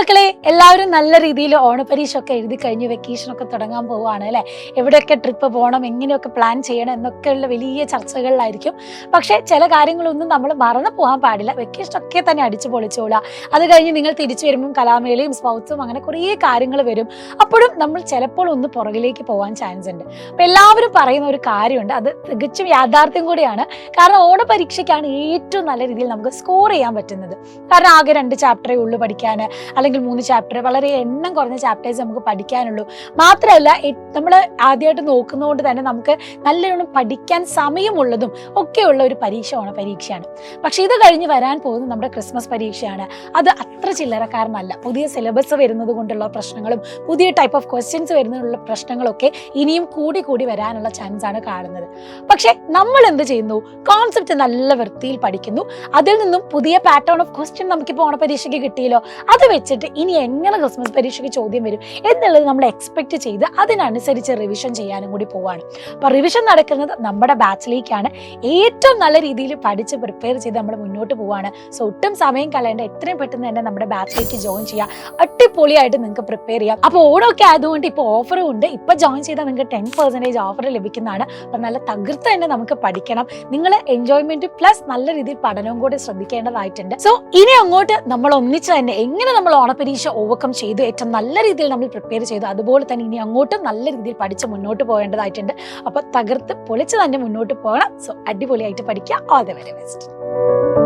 മക്കളെ, എല്ലാവരും നല്ല രീതിയിൽ ഓണപരീക്ഷ ഒക്കെ എഴുതി കഴിഞ്ഞ് വെക്കേഷൻ ഒക്കെ തുടങ്ങാൻ പോവുകയാണ് അല്ലേ. എവിടെയൊക്കെ ട്രിപ്പ് പോകണം, എങ്ങനെയൊക്കെ പ്ലാൻ ചെയ്യണം എന്നൊക്കെയുള്ള വലിയ ചർച്ചകളിലായിരിക്കും. പക്ഷേ ചില കാര്യങ്ങളൊന്നും നമ്മൾ മറന്നു പോകാൻ പാടില്ല. വെക്കേഷൻ ഒക്കെ തന്നെ അടിച്ചു പൊളിച്ചോളുക. അത് കഴിഞ്ഞ് നിങ്ങൾ തിരിച്ചു വരുമ്പം കലാമേളയും സ്പൗട്സും അങ്ങനെ കുറേ കാര്യങ്ങൾ വരും. അപ്പോഴും നമ്മൾ ചിലപ്പോൾ ഒന്ന് പുറകിലേക്ക് പോകാൻ ചാൻസ് ഉണ്ട്. അപ്പം എല്ലാവരും പറയുന്ന ഒരു കാര്യമുണ്ട്, അത് തികച്ചും യാഥാർത്ഥ്യം കൂടിയാണ്. കാരണം ഓണപരീക്ഷയ്ക്കാണ് ഏറ്റവും നല്ല രീതിയിൽ നമുക്ക് സ്കോർ ചെയ്യാൻ പറ്റുന്നത്. കാരണം ആകെ 2 ചാപ്റ്ററേ ഉള്ളൂ പഠിക്കാൻ, അല്ലെങ്കിൽ 3 ചാപ്റ്റർ, വളരെ എണ്ണം കുറഞ്ഞ ചാപ്റ്റേഴ്സ് നമുക്ക് പഠിക്കാനുള്ളൂ. മാത്രമല്ല നമ്മൾ ആദ്യമായിട്ട് നോക്കുന്നതുകൊണ്ട് തന്നെ നമുക്ക് നല്ലോണം പഠിക്കാൻ സമയമുള്ളതും ഒക്കെയുള്ള ഒരു പരീക്ഷയാണ് പരീക്ഷയാണ്. പക്ഷെ ഇത് കഴിഞ്ഞ് വരാൻ പോകുന്നത് നമ്മുടെ ക്രിസ്മസ് പരീക്ഷയാണ്. അത് അത്ര ചില്ലറക്കാരനല്ല. പുതിയ സിലബസ് വരുന്നത് കൊണ്ടുള്ള പ്രശ്നങ്ങളും പുതിയ ടൈപ്പ് ഓഫ് ക്വസ്റ്റ്യൻസ് വരുന്നതിനുള്ള പ്രശ്നങ്ങളൊക്കെ ഇനിയും കൂടി കൂടി വരാനുള്ള ചാൻസ് ആണ് കാണുന്നത്. പക്ഷെ നമ്മൾ എന്ത് ചെയ്യുന്നു? കോൺസെപ്റ്റ് നല്ല വൃത്തിയിൽ പഠിക്കുന്നു. അതിൽ നിന്നും പുതിയ പാറ്റേൺ ഓഫ് ക്വസ്റ്റ്യൻ നമുക്കിപ്പോൾ ഓണപരീക്ഷയ്ക്ക് കിട്ടിയല്ലോ, അത് വെച്ചിട്ട് ഇനി എങ്ങനെ ക്രിസ്മസ് പരീക്ഷയ്ക്ക് ചോദ്യം വരും എന്നുള്ളത് നമ്മൾ എക്സ്പെക്ട് ചെയ്ത് അതിനനുസരിച്ച് റിവിഷൻ ചെയ്യാനും കൂടി പോവാണ്. അപ്പോൾ റിവിഷൻ നടക്കുന്നത് നമ്മുടെ ബാച്ചിലേക്കാണ്. ഏറ്റവും നല്ല രീതിയിൽ പഠിച്ച് പ്രിപ്പയർ ചെയ്ത് നമ്മൾ മുന്നോട്ട് പോവാണ്. സോ ഒട്ടും സമയം കളയേണ്ട, എത്രയും പെട്ടെന്ന് തന്നെ നമ്മുടെ ബാച്ചിലേക്ക് ജോയിൻ ചെയ്യാം. അടിപൊളിയായിട്ട് നിങ്ങൾക്ക് പ്രിപ്പയർ ചെയ്യാം. അപ്പോൾ ഓണമൊക്കെ ആയതുകൊണ്ട് ഇപ്പോൾ ഓഫറും ഉണ്ട്. ഇപ്പോൾ ജോയിൻ ചെയ്താൽ നിങ്ങൾക്ക് 10% ഓഫർ ലഭിക്കുന്നതാണ്. അപ്പം നല്ല തകർത്ത് തന്നെ നമുക്ക് പഠിക്കണം. നിങ്ങൾ എൻജോയ്മെന്റ് പ്ലസ് നല്ല രീതിയിൽ പഠനവും കൂടി ശ്രദ്ധിക്കേണ്ടതായിട്ടുണ്ട്. സോ ഇനി അങ്ങോട്ട് നമ്മൾ ഒന്നിച്ച് തന്നെ എങ്ങനെ നമ്മൾ ഓണപരീക്ഷ ഓവർകം ചെയ്തു, ഏറ്റവും നല്ല രീതിയിൽ നമ്മൾ പ്രിപ്പയർ ചെയ്തു, അതുപോലെ തന്നെ ഇനി അങ്ങോട്ടും നല്ല രീതിയിൽ പഠിച്ച് മുന്നോട്ട് പോകേണ്ടതായിട്ടുണ്ട്. അപ്പോൾ തകർത്ത് പൊളിച്ച് തന്നെ മുന്നോട്ട് പോകണം. സോ അടിപൊളിയായിട്ട് പഠിക്കുക. All the very best.